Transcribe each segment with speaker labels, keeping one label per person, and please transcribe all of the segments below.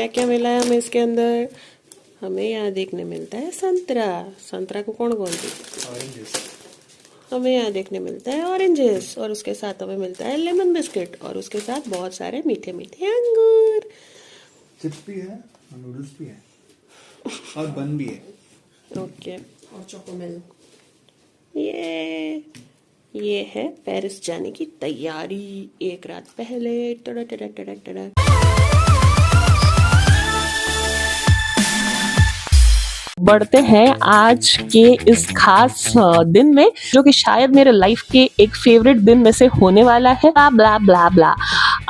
Speaker 1: क्या क्या मिला है हमें इसके अंदर? हमें यहाँ देखने मिलता है संतरा। संतरा को कौन बोलती है?
Speaker 2: ऑरेंजेस।
Speaker 1: हमें यहाँ देखने मिलता है ऑरेंजेस, और उसके साथ हमें मिलता है लेमन बिस्किट, और उसके साथ बहुत सारे मीठे मीठे अंगूर।
Speaker 2: चिप्स भी है और नूडल्स भी है और बन भी है।
Speaker 1: ओके,
Speaker 3: और चोकोमिल।
Speaker 1: ये है पेरिस जाने की तैयारी एक रात पहले। टड़ा टड़ा टड़ा टड़ा। बढ़ते हैं आज के इस खास दिन में, जो कि शायद मेरे लाइफ के एक फेवरेट दिन में से होने वाला है। ब्ला ब्ला ब्ला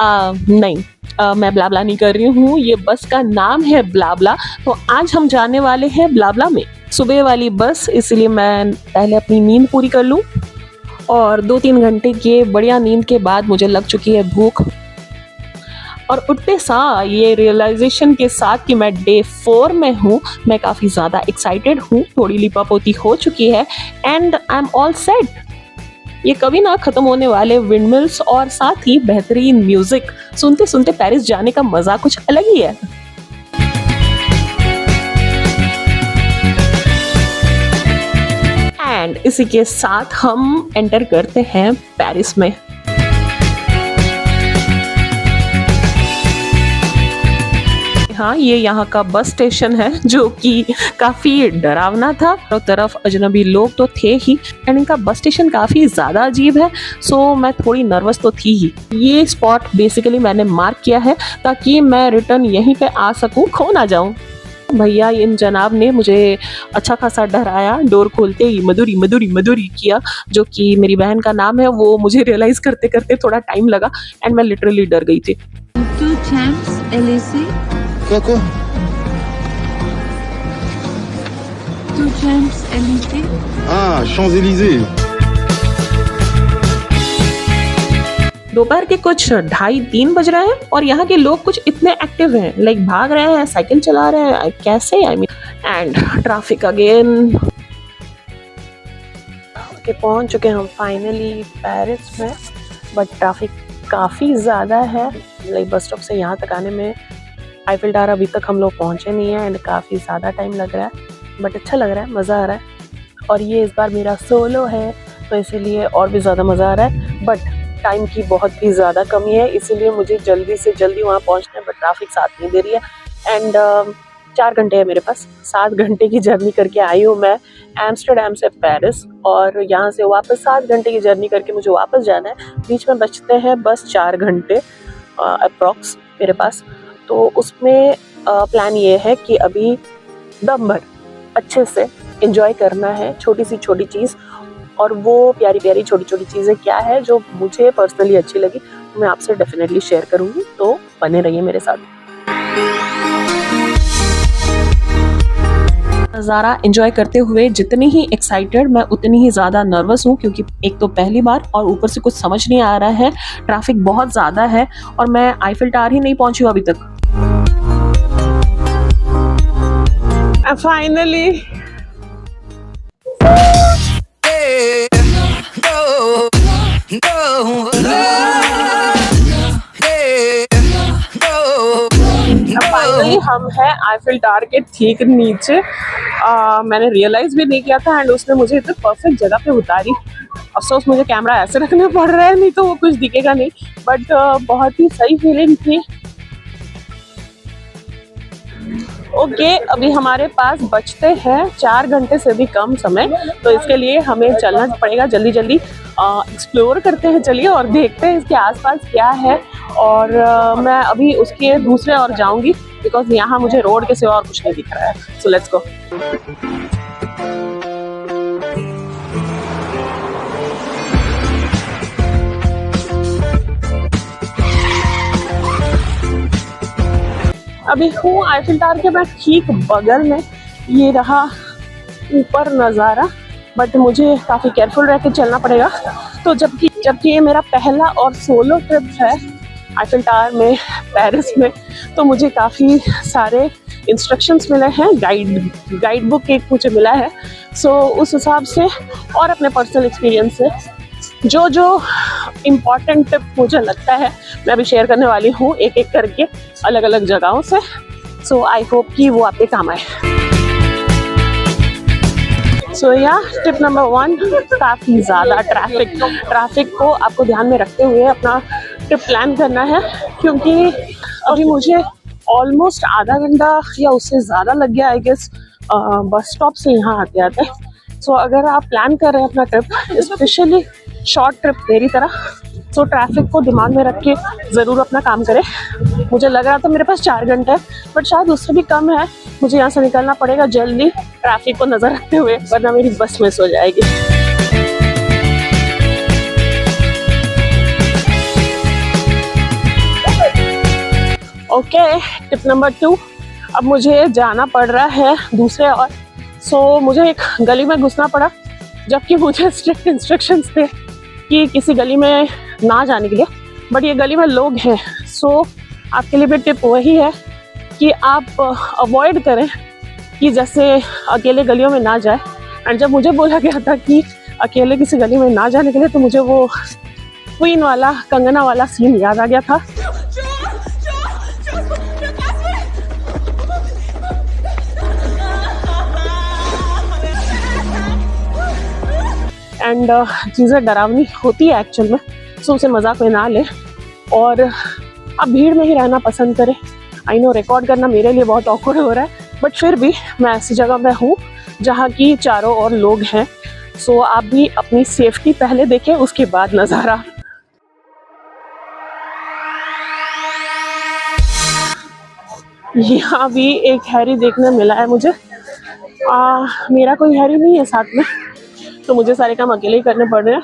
Speaker 1: नहीं, मैं ब्ला ब्ला नहीं कर रही हूँ, ये बस का नाम है ब्ला ब्ला। तो आज हम जाने वाले हैं ब्ला ब्ला में, सुबह वाली बस, इसलिए मैं पहले अपनी नींद पूरी कर लूँ। और 2-3 घंटे के बढ़िया नींद के बाद मुझे लग चुकी है भूख, और उठते सा ये रियलाइजेशन के साथ कि मैं डे 4 में हूँ, मैं काफ़ी ज़्यादा एक्साइटेड हूँ, थोड़ी लिपापोती हो चुकी है, and I am all set. ये कभी ना ख़त्म होने वाले विंडमिल्स और साथ ही बेहतरीन म्यूज़िक सुनते सुनते पेरिस जाने का मज़ा कुछ अलग ही है। एंड इसी के साथ हम एंटर करते हैं पेरिस में। हाँ, ये यहाँ का बस स्टेशन है, जो कि काफ़ी डरावना था। चारों तरफ अजनबी लोग तो थे ही, एंड इनका बस स्टेशन काफ़ी ज़्यादा अजीब है, सो मैं थोड़ी नर्वस तो थी ही। ये स्पॉट बेसिकली मैंने मार्क किया है ताकि मैं रिटर्न यहीं पे आ सकूँ, खो ना जाऊँ। भैया इन जनाब ने मुझे अच्छा खासा डराया, डोर खोलते ही मधुरी मधुरी मधुरी किया, जो कि मेरी बहन का नाम है। वो मुझे रियलाइज करते करते थोड़ा टाइम लगा, एंड मैं लिटरली डर गई थी।
Speaker 2: कोको हाँ, शॉन्ज़ेलिज़े।
Speaker 1: दोपहर के कुछ 2:30-3 बज रहे हैं, और यहाँ के लोग कुछ इतने एक्टिव हैं, लाइक भाग रहे हैं, साइकिल चला रहे हैं, कैसे, I mean. And traffic again. Okay, पहुँच चुके हैं हम फाइनली पेरिस में, बट ट्रैफिक काफ़ी ज़्यादा है। लाइक बस स्टॉप से यहाँ तक आने में आईफिल टावर अभी तक हम लोग पहुँचे नहीं हैं, एंड काफ़ी ज़्यादा टाइम लग रहा है, बट अच्छा लग रहा है, मज़ा आ रहा है। और ये इस बार मेरा सोलो है, तो इसीलिए और भी ज़्यादा मज़ा आ रहा है। बट टाइम की बहुत ही ज़्यादा कमी है, इसीलिए मुझे जल्दी से जल्दी वहाँ पहुँचना है, बट ट्रैफिक साथ नहीं दे रही है। एंड 4 घंटे है मेरे पास, 7 घंटे की जर्नी करके आई हूँ मैं एम्स्टर्डम से पेरिस, और यहाँ से वापस 7 घंटे की जर्नी करके मुझे वापस जाना है। बीच में बचते हैं बस 4 घंटे अप्रॉक्स मेरे पास। तो उसमें प्लान ये है कि अभी दम भर अच्छे से एंजॉय करना है छोटी सी छोटी चीज़, और वो प्यारी प्यारी छोटी छोटी चीज़ें क्या है जो मुझे पर्सनली अच्छी लगी, मैं आपसे डेफिनेटली शेयर करूँगी, तो बने रहिए मेरे साथ। नज़ारा एंजॉय करते हुए जितनी ही एक्साइटेड मैं उतनी ही ज़्यादा नर्वस हूँ, क्योंकि एक तो पहली बार, और ऊपर से कुछ समझ नहीं आ रहा है, ट्रैफिक बहुत ज़्यादा है, और मैं आईफिल टावर ही नहीं पहुँची हूँ अभी तक। फाइनली हम हैं आईफिल टावर के ठीक नीचे। मैंने रियलाइज भी नहीं किया था, एंड उसने मुझे इतने परफेक्ट जगह पे उतारी। अफसोस मुझे कैमरा ऐसे रखना पड़ रहा है, नहीं तो वो कुछ दिखेगा नहीं, बट बहुत ही सही फीलिंग थी। ओके, अभी हमारे पास बचते हैं 4 घंटे से भी कम समय, तो इसके लिए हमें चलना पड़ेगा जल्दी जल्दी। एक्सप्लोर करते हैं, चलिए, और देखते हैं इसके आसपास क्या है। और मैं अभी उसके दूसरे और जाऊंगी, बिकॉज यहाँ मुझे रोड के सिवा और कुछ नहीं दिख रहा है। So let's go. अभी हूँ आईफिल टावर के मैं ठीक बगल में, ये रहा ऊपर नज़ारा, बट मुझे काफ़ी केयरफुल रह के चलना पड़ेगा। तो जबकि ये मेरा पहला और सोलो ट्रिप है आईफिल टावर में पेरिस में, तो मुझे काफ़ी सारे इंस्ट्रक्शंस मिले हैं, गाइड बुक एक मुझे मिला है। सो उस हिसाब से और अपने पर्सनल एक्सपीरियंस से जो इम्पॉर्टेंट टिप मुझे लगता है मैं अभी शेयर करने वाली हूँ, एक एक करके अलग अलग जगहों से। सो आई होप कि वो आपके काम आए। सो या टिप नंबर 1, काफ़ी ज़्यादा ट्रैफिक को आपको ध्यान में रखते हुए अपना ट्रिप प्लान करना है, क्योंकि अभी मुझे ऑलमोस्ट आधा घंटा या उससे ज़्यादा लग गया आई गेस बस स्टॉप से यहाँ आते आते। सो अगर आप प्लान कर रहे हैं अपना ट्रिप, स्पेशली शॉर्ट ट्रिप मेरी तरह, तो ट्रैफिक को दिमाग में रख के ज़रूर अपना काम करें। मुझे लग रहा था मेरे पास 4 घंटे है, बट शायद उससे भी कम है। मुझे यहाँ से निकलना पड़ेगा जल्दी ट्रैफिक को नज़र रखते हुए, वरना मेरी बस मिस हो जाएगी। ओके, टिप नंबर 2, अब मुझे जाना पड़ रहा है दूसरे और। सो मुझे एक गली में घुसना पड़ा, जबकि मुझे स्ट्रिक्ट इंस्ट्रक्शंस थे कि किसी गली में ना जाने के लिए, बट ये गली में लोग हैं। सो आपके लिए भी टिप वही है कि आप अवॉइड करें कि जैसे अकेले गलियों में ना जाए। एंड जब मुझे बोला गया था कि अकेले किसी गली में ना जाने के लिए, तो मुझे वो क्वीन वाला, कंगना वाला सीन याद आ गया था। एंड चीज़ें डरावनी होती है एक्चुअल में, सो उसे मजाक में ना ले और आप भीड़ में ही रहना पसंद करें। आई नो रिकॉर्ड करना मेरे लिए बहुत ऑकवर्ड हो रहा है, बट फिर भी मैं ऐसी जगह में हूँ जहाँ की चारों ओर लोग हैं। सो आप भी अपनी सेफ्टी पहले देखें, उसके बाद नज़ारा। यहाँ भी एक हैरी देखने मिला है मुझे। मेरा कोई हैरी नहीं है साथ में, तो मुझे सारे काम अकेले ही करने पड़ रहे हैं।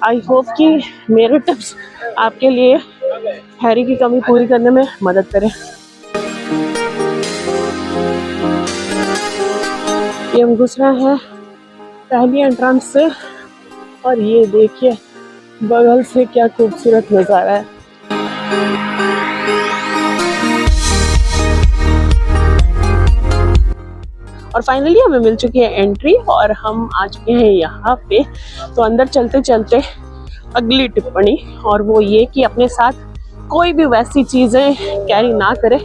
Speaker 1: आई होप कि मेरे टिप्स आपके लिए हैरी की कमी पूरी करने में मदद करें। ये हम घुस रहे हैं पहली एंट्रेंस से, और ये देखिए बगल से क्या खूबसूरत नज़ारा है। और फाइनली हमें मिल चुकी है एंट्री और हम आ चुके हैं यहाँ पे। तो अंदर चलते चलते अगली टिप्पणी, और वो ये कि अपने साथ कोई भी वैसी चीज़ें कैरी ना करें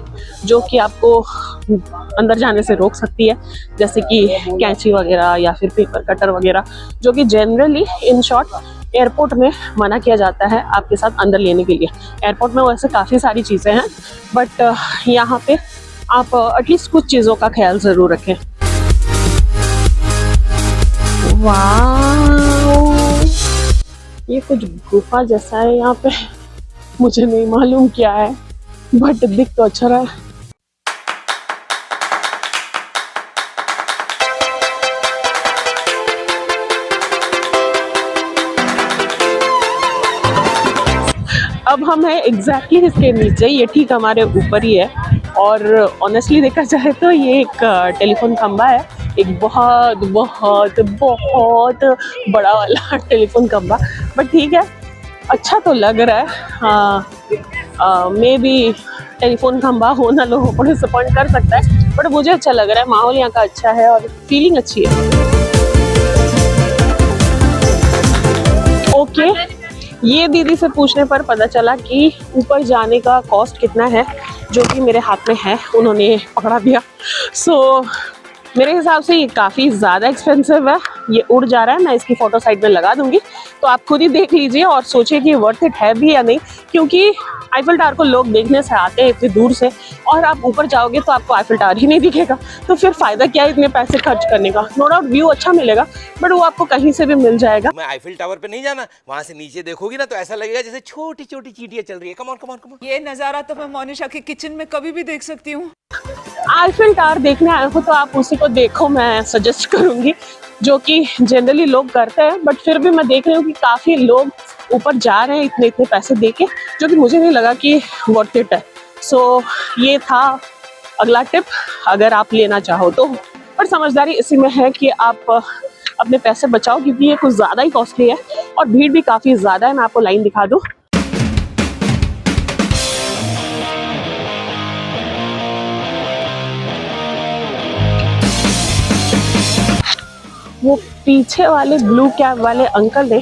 Speaker 1: जो कि आपको अंदर जाने से रोक सकती है, जैसे कि कैंची वगैरह या फिर पेपर कटर वगैरह, जो कि जनरली इन शॉर्ट एयरपोर्ट में मना किया जाता है आपके साथ अंदर लेने के लिए। एयरपोर्ट में वैसे काफ़ी सारी चीज़ें हैं, बट यहाँ पे आप एटलीस्ट कुछ चीज़ों का ख्याल ज़रूर रखें। वाओ, ये कुछ गुफा जैसा है यहाँ पे, मुझे नहीं मालूम क्या है, बट दिख तो अच्छा रहा है। अब हम हैं एग्जैक्टली इसके नीचे, ये ठीक हमारे ऊपर ही है। और ऑनेस्टली देखा जाए तो ये एक टेलीफोन खंबा है, एक बहुत बहुत बहुत बड़ा वाला टेलीफोन खंबा, बट ठीक है, अच्छा तो लग रहा है। मे बी टेलीफोन खंबा होना लोगों को डिसअपॉइंट कर सकता है, बट मुझे अच्छा लग रहा है। माहौल यहाँ का अच्छा है और फीलिंग अच्छी है। ओके, ये दीदी से पूछने पर पता चला कि ऊपर जाने का कॉस्ट कितना है, जो कि मेरे हाथ में है, उन्होंने पकड़ा दिया। सो मेरे हिसाब से ये काफ़ी ज़्यादा एक्सपेंसिव है। ये उड़ जा रहा है, मैं इसकी फ़ोटो साइड में लगा दूंगी, तो आप खुद ही देख लीजिए और सोचिए कि वर्थ इट है भी या नहीं, क्योंकि आईफिल टावर को लोग देखने से आते हैं इतनी दूर से, और आप ऊपर जाओगे तो आपको आईफिल टावर ही नहीं दिखेगा, तो फिर फ़ायदा क्या है इतने पैसे खर्च करने का। नो डाउट व्यू अच्छा मिलेगा, बट वो आपको कहीं से भी मिल जाएगा।
Speaker 3: मैं आईफिल टावर पे नहीं जाना, वहाँ से नीचे देखोगी ना तो ऐसा लगेगा जैसे छोटी छोटी चींटियाँ चल रही है। Come on come on come on.
Speaker 4: ये नज़ारा तो मैं मोनिशा के किचन में कभी भी देख सकती हूँ।
Speaker 1: आईफिल टावर देखने आए हो तो आप उसी को देखो, मैं सजेस्ट करूंगी, जो कि जनरली लोग करते हैं, बट फिर भी मैं देख रही हूँ कि काफ़ी लोग ऊपर जा रहे हैं इतने इतने पैसे देके, जो कि मुझे नहीं लगा कि वर्थ इट है। सो ये था अगला टिप, अगर आप लेना चाहो तो। पर समझदारी इसी में है कि आप अपने पैसे बचाओ, क्योंकि ये कुछ ज़्यादा ही कॉस्टली है और भीड़ भी काफ़ी ज़्यादा है। मैं आपको लाइन दिखा दूँ, वो पीछे वाले ब्लू कैप वाले अंकल ने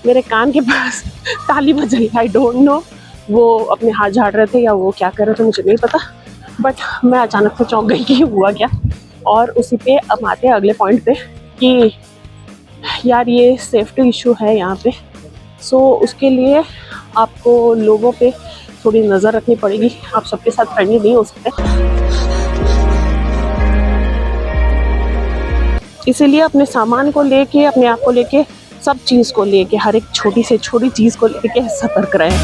Speaker 1: मेरे कान के पास ताली बजाई। आई डोंट नो वो अपने हाथ झाड़ रहे थे या वो क्या कर रहे थे, मुझे नहीं पता, बट मैं अचानक से चौंक गई कि हुआ क्या। और उसी पे अब आते हैं अगले पॉइंट पे कि यार ये सेफ्टी इशू है यहाँ पे। सो उसके लिए आपको लोगों पे थोड़ी नज़र रखनी पड़ेगी, आप सबके साथ फ्रेंडली नहीं हो सकते। इसीलिए अपने सामान को लेके, अपने आप को लेके, सब चीज़ को लेके, हर एक छोटी से छोटी चीज़ को लेके सतर्क रहें।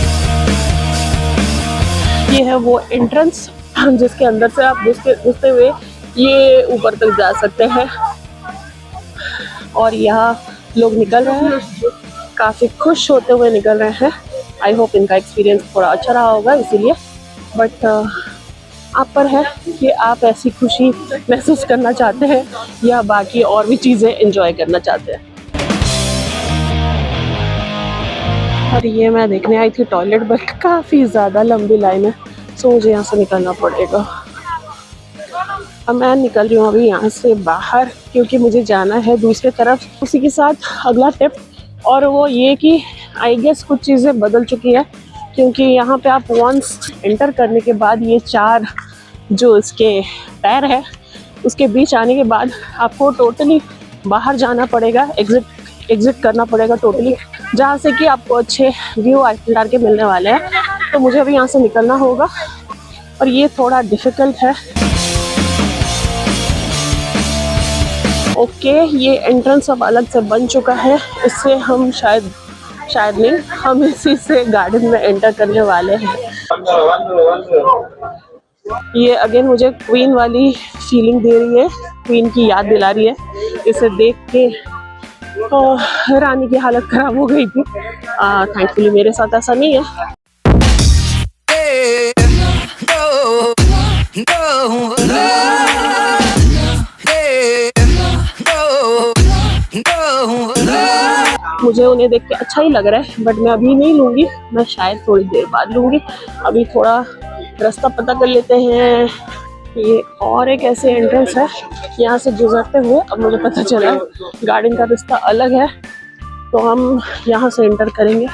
Speaker 1: ये है वो एंट्रेंस जिसके अंदर से आप घुसते हुए ये ऊपर तक जा सकते हैं। और यहाँ लोग निकल रहे हैं, काफ़ी खुश होते हुए निकल रहे हैं। आई होप इनका एक्सपीरियंस थोड़ा अच्छा रहा होगा, इसीलिए। बट आप पर है कि आप ऐसी खुशी महसूस करना चाहते हैं या बाकी और भी चीज़ें एंजॉय करना चाहते हैं। और ये मैं देखने आई थी टॉयलेट, बट काफ़ी ज़्यादा लंबी लाइन है, सो मुझे यहाँ से निकलना पड़ेगा। अब मैं निकल रही हूँ अभी यहाँ से बाहर, क्योंकि मुझे जाना है दूसरी तरफ। उसी के साथ अगला टिप, और वो ये कि आई गेस कुछ चीज़ें बदल चुकी है, क्योंकि यहाँ पे आप वंस एंटर करने के बाद ये 4 जो इसके पैर है उसके बीच आने के बाद आपको टोटली बाहर जाना पड़ेगा, एग्जिट करना पड़ेगा टोटली, जहाँ से कि आपको अच्छे व्यू आईफिल टावर के मिलने वाले हैं। तो मुझे अभी यहाँ से निकलना होगा और ये थोड़ा डिफ़िकल्ट है। ओके, ये एंट्रेंस अब अलग से बन चुका है, इससे हम शायद नहीं, हम इसी से गार्डन में एंटर करने वाले हैं। ये अगेन मुझे क्वीन वाली फीलिंग दे रही है, क्वीन की याद दिला रही है। इसे देख के रानी की हालत खराब हो गई थी। थैंकफुली मेरे साथ ऐसा नहीं है। मुझे उन्हें देख के अच्छा ही लग रहा है, बट मैं अभी नहीं लूँगी, मैं शायद थोड़ी देर बाद लूँगी। अभी थोड़ा रास्ता पता कर लेते हैं। ये और एक ऐसे एंट्रेंस है, यहाँ से गुजरते हुए अब मुझे पता चला गार्डन का रास्ता अलग है, तो हम यहाँ से एंटर करेंगे।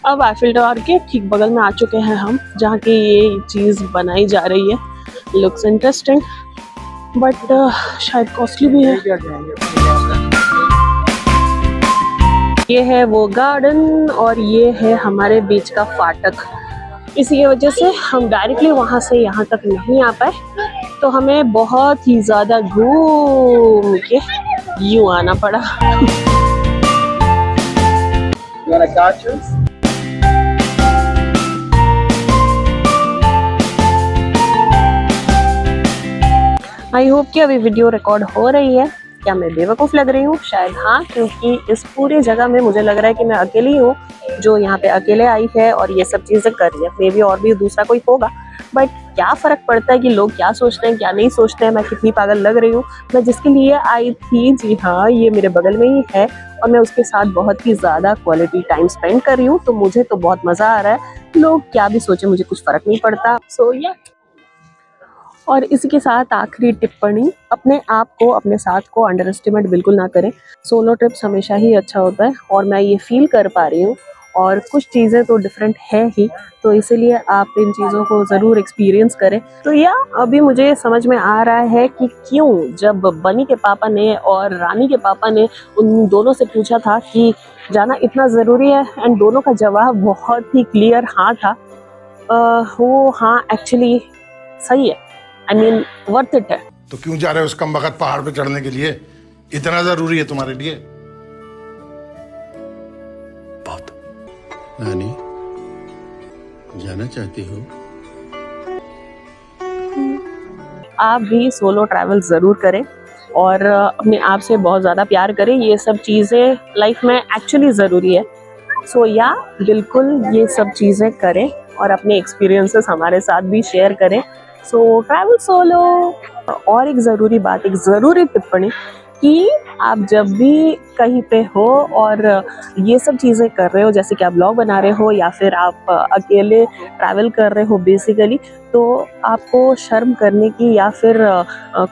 Speaker 1: अब आईफिल टावर के ठीक बगल में आ चुके हैं हम, जहाँ की ये चीज़ बनाई जा रही है। लुक्स इंटरेस्टिंग, बट शायद कॉस्टली भी है। ये है वो गार्डन और ये है हमारे बीच का फाटक। इसी वजह से हम डायरेक्टली वहाँ से यहाँ तक नहीं आ पाए, तो हमें बहुत ही ज़्यादा घूम के यूँ आना पड़ा। आई होप कि अभी वीडियो रिकॉर्ड हो रही है। क्या मैं बेवकूफ़ लग रही हूँ? शायद हाँ, क्योंकि इस पूरी जगह में मुझे लग रहा है कि मैं अकेली हूँ जो यहाँ पे अकेले आई है और ये सब चीज़ें कर रही है। मे बी और भी दूसरा कोई होगा, बट क्या फ़र्क पड़ता है कि लोग क्या सोचते हैं क्या नहीं सोचते हैं। मैं कितनी पागल लग रही हूँ। मैं जिसके लिए आई थी, जी हाँ, ये मेरे बगल में ही है और मैं उसके साथ बहुत ही ज़्यादा क्वालिटी टाइम स्पेंड कर रही हूँ, तो मुझे तो बहुत मज़ा आ रहा है। लोग क्या भी सोचे, मुझे कुछ फ़र्क नहीं पड़ता। सो या और इसी के साथ आखिरी टिप्पणी, अपने आप को, अपने साथ को अंडर एस्टिमेट बिल्कुल ना करें। सोलो ट्रिप्स हमेशा ही अच्छा होता है और मैं ये फील कर पा रही हूँ, और कुछ चीज़ें तो डिफरेंट है ही, तो इसीलिए आप इन चीज़ों को ज़रूर एक्सपीरियंस करें। तो या अभी मुझे समझ में आ रहा है कि क्यों जब बनी के पापा ने और रानी के पापा ने उन दोनों से पूछा था कि जाना इतना ज़रूरी है, एंड दोनों का जवाब बहुत ही क्लियर हाँ था। वो हाँ एक्चुअली सही है, I mean, वर्थ इट है।
Speaker 5: तो क्यों जा रहे हो उस कमबख्त पहाड़ पे चढ़ने के लिए? इतना जरूरी है तुम्हारे लिए?
Speaker 6: बहुत। नानी, जाना चाहती हो?
Speaker 1: आप भी सोलो ट्रैवल ज़रूर करें और अपने आप से बहुत ज़्यादा प्यार करें। ये सब चीज़ें लाइफ में एक्चुअली ज़रूरी है। सो या बिल्कुल ये सब चीज़ें करें और अपने एक्सपीरियंसेस हमारे साथ भी शेयर करें। सो ट्रैवल सोलो। और एक ज़रूरी बात, एक ज़रूरी टिप्पणी कि आप जब भी कहीं पे हो और ये सब चीज़ें कर रहे हो, जैसे कि आप ब्लॉग बना रहे हो या फिर आप अकेले ट्रैवल कर रहे हो बेसिकली, तो आपको शर्म करने की या फिर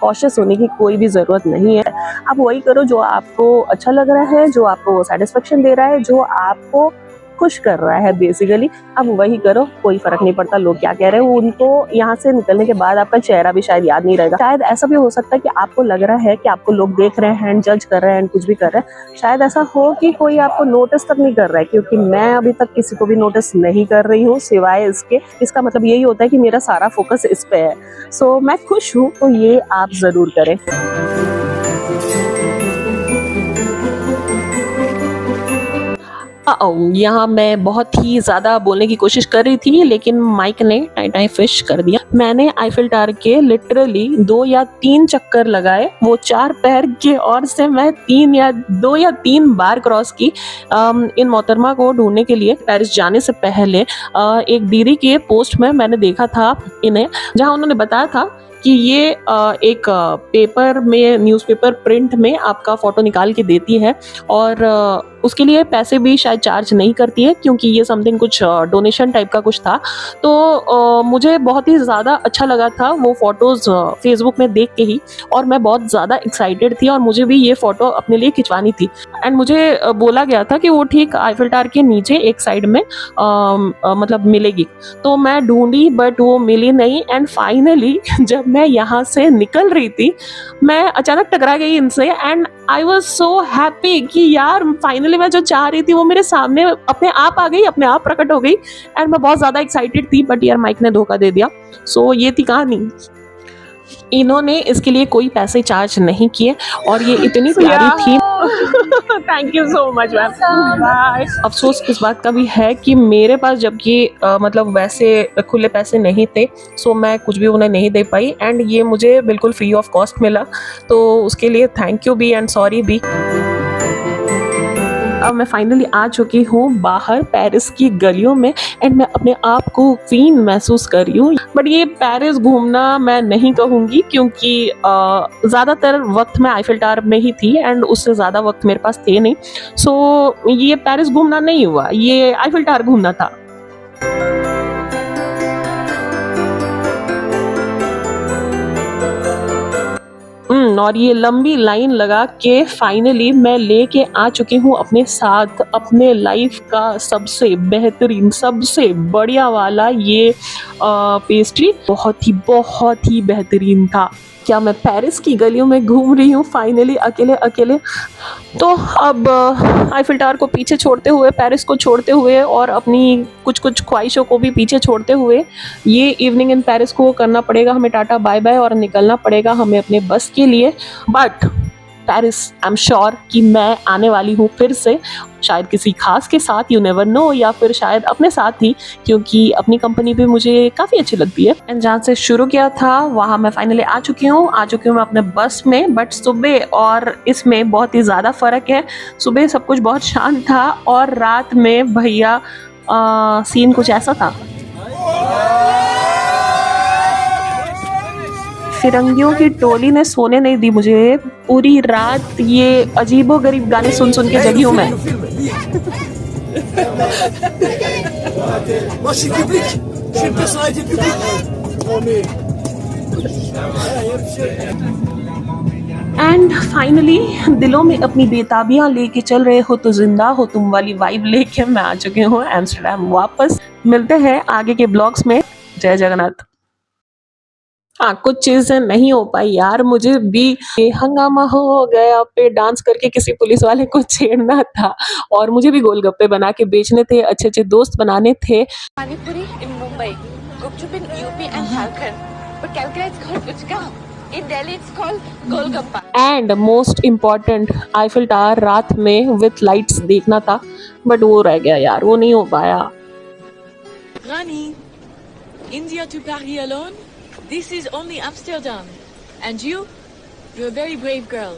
Speaker 1: कॉशियस होने की कोई भी ज़रूरत नहीं है। आप वही करो जो आपको अच्छा लग रहा है, जो आपको सेटिस्फेक्शन दे रहा है, जो आपको खुश कर रहा है बेसिकली। अब वही करो, कोई फर्क नहीं पड़ता लोग क्या कह रहे हैं। उनको यहाँ से निकलने के बाद आपका चेहरा भी शायद याद नहीं रहेगा। शायद ऐसा भी हो सकता है कि आपको लग रहा है कि आपको लोग देख रहे हैं, जज कर रहे हैं, कुछ भी कर रहे हैं। शायद ऐसा हो कि कोई आपको नोटिस तक नहीं कर रहा है, क्योंकि मैं अभी तक किसी को भी नोटिस नहीं कर रही हूँ सिवाय इसके। इसका मतलब यही होता है कि मेरा सारा फोकस इस पे है। सो मैं खुश हूँ, तो ये आप जरूर करें। यहाँ मैं बहुत ही ज़्यादा बोलने की कोशिश कर रही थी, लेकिन माइक ने टाई फिश कर दिया। मैंने आईफिल टावर के लिटरली 2 या 3 चक्कर लगाए। वो 4 पैर के ओर से मैं 2 या 3 बार क्रॉस की इन मोहतरमा को ढूंढने के लिए। पेरिस जाने से पहले एक दीदी के पोस्ट में मैंने देखा था इन्हें, जहाँ उन्होंने बताया था कि ये एक पेपर में, न्यूज़पेपर प्रिंट में आपका फ़ोटो निकाल के देती है और उसके लिए पैसे भी शायद चार्ज नहीं करती है, क्योंकि ये समथिंग कुछ डोनेशन टाइप का कुछ था। तो मुझे बहुत ही ज़्यादा अच्छा लगा था वो फ़ोटोज़ फेसबुक में देख के ही, और मैं बहुत ज़्यादा एक्साइटेड थी और मुझे भी ये फ़ोटो अपने लिए खिंचवानी थी। एंड मुझे बोला गया था कि वो ठीक आईफिल टावर के नीचे एक साइड में मतलब मिलेगी। तो मैं ढूंढी बट वो मिली नहीं। एंड फाइनली जब मैं यहाँ से निकल रही थी, मैं अचानक टकरा गई इनसे and I was so happy कि यार फाइनली मैं जो चाह रही थी वो मेरे सामने अपने आप आ गई, अपने आप प्रकट हो गई। एंड मैं बहुत ज़्यादा एक्साइटेड थी, बट यार माइक ने धोखा दे दिया। सो ये थी कहानी। इन्होंने इसके लिए कोई पैसे चार्ज नहीं किए और ये इतनी प्यारी थी। Thank you so much ma'am, bye. अफसोस इस बात का भी है कि मेरे पास जबकि मतलब वैसे खुले पैसे नहीं थे, सो मैं कुछ भी उन्हें नहीं दे पाई। एंड ये मुझे बिल्कुल फ्री ऑफ कॉस्ट मिला, तो उसके लिए थैंक यू भी एंड सॉरी भी। अब मैं फाइनली आ चुकी हूँ बाहर पेरिस की गलियों में एंड मैं अपने आप को क्वीन महसूस कर रही हूँ। बट ये पेरिस घूमना मैं नहीं कहूँगी, क्योंकि ज़्यादातर वक्त मैं आईफिल टावर में ही थी एंड उससे ज़्यादा वक्त मेरे पास थे नहीं। सो ये पेरिस घूमना नहीं हुआ, ये आईफिल टावर घूमना था। और ये लंबी लाइन लगा के फाइनली मैं लेके आ चुकी हूँ अपने साथ अपने लाइफ का सबसे बेहतरीन, सबसे बढ़िया वाला ये पेस्ट्री। बहुत ही बेहतरीन था। क्या मैं पेरिस की गलियों में घूम रही हूँ फाइनली अकेले अकेले। तो अब आईफिल टावर को पीछे छोड़ते हुए, पेरिस को छोड़ते हुए और अपनी कुछ ख्वाहिशों को भी पीछे छोड़ते हुए ये इवनिंग इन पेरिस को करना पड़ेगा हमें टाटा बाय बाय और निकलना पड़ेगा हमें अपने बस के लिए। But Paris I am sure कि मैं आने वाली हूँ फिर से, शायद किसी खास के साथ, यू नेवर नो, या फिर शायद अपने साथ ही, क्योंकि अपनी कंपनी भी मुझे काफ़ी अच्छी लगती है। एंड जहाँ से शुरू किया था वहाँ मैं फाइनली आ चुकी हूँ मैं अपने बस में। बट सुबह और इसमें बहुत ही ज़्यादा फ़र्क है। सुबह सब कुछ बहुत शांत था और रात में भैया सीन कुछ ऐसा था। फिरंगियों की टोली ने सोने नहीं दी मुझे पूरी रात, ये अजीबोगरीब गाने सुन के जगी हूँ मैं। एंड फाइनली दिलों में अपनी बेताबियां लेके चल रहे हो तो जिंदा हो तुम वाली वाइब लेके मैं आ चुकी हूँ एम्स्टर्डम वापस। मिलते हैं आगे के ब्लॉग्स में। जय जगन्नाथ। हाँ, कुछ चीजें नहीं हो पाई यार, मुझे भी हंगामा हो गया पे डांस करके किसी पुलिस वाले को छेड़ना था और मुझे भी गोलगप्पे बना के बेचने थे, अच्छे दोस्त बनाने थे।
Speaker 7: Panipuri in Mumbai, gupchup in UP and Jharkhand, but Calcutta it's called puchka, in Delhi it's called golgappa.
Speaker 1: And most important Eiffel tower रात में विथ लाइट्स देखना था, बट वो रह गया यार, वो नहीं हो पाया।
Speaker 8: Rani, India to Paris alone? This is only Amsterdam. And you're a very brave girl.